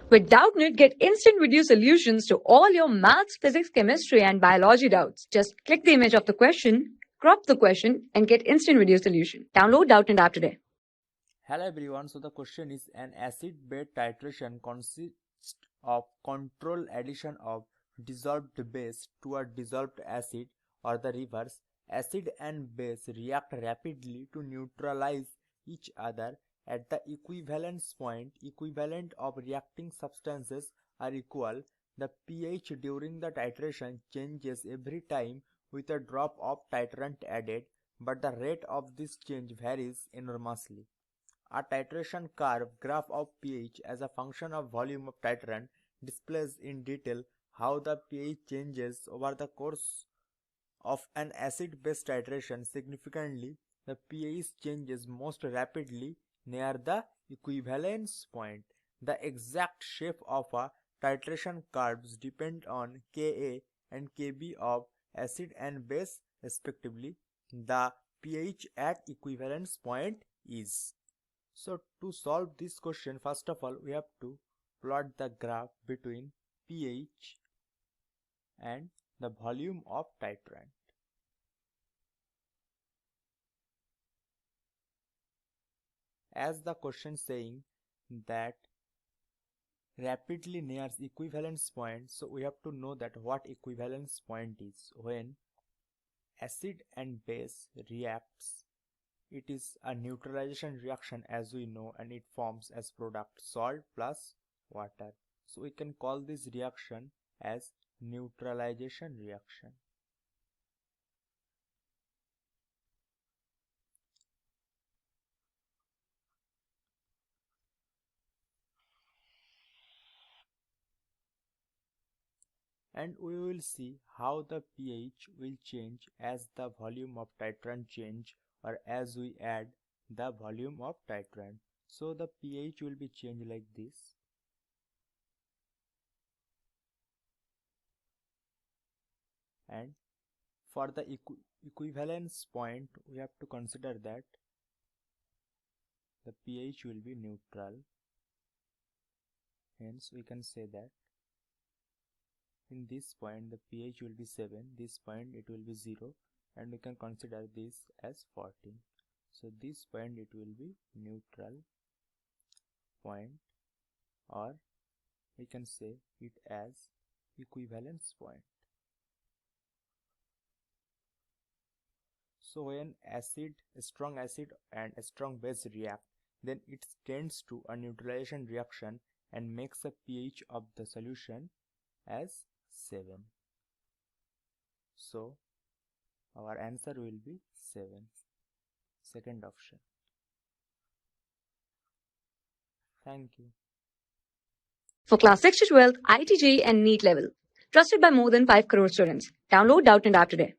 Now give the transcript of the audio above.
With Doubtnut, get instant video solutions to all your maths, physics, chemistry, and biology doubts. Just click the image of the question, crop the question, and get instant video solution. Download Doubtnut app today. Hello everyone, so the question is an acid-base titration consists of controlled addition of dissolved base to a dissolved acid or the reverse. Acid and base react rapidly to neutralize each other at the equivalence point. Equivalent of reacting substances are equal. The pH during the titration changes every time with a drop of titrant added, but the rate of this change varies enormously. A titration curve graph of pH as a function of volume of titrant displays in detail how the pH changes over the course of an acid-base titration. Significantly, the pH changes most rapidly near the equivalence point. The exact shape of a titration curves depend on Ka and Kb of acid and base respectively. The pH at equivalence point is. So to solve this question, first of all, we have to plot the graph between pH and the volume of titrant. As the question saying that rapidly nears equivalence point, so we have to know that what equivalence point is. When acid and base reacts, it is a neutralization reaction as we know, and it forms as product salt plus water. So we can call this reaction as neutralization reaction. And we will see how the pH will change as the volume of titrant change or as we add the volume of titrant. So the pH will be changed like this. And for the equivalence point, we have to consider that the pH will be neutral. Hence we can say that in this point the pH will be 7, this point it will be 0, and we can consider this as 14. So this point it will be neutral point, or we can say it as equivalence point. So when a strong acid and a strong base react, then it tends to a neutralization reaction and makes a pH of the solution as 7. So our answer will be 7, second option. Thank you. For class 6 to 12, IIT JEE and NEET level. Trusted by more than 5 crore students. Download Doubtnut app today.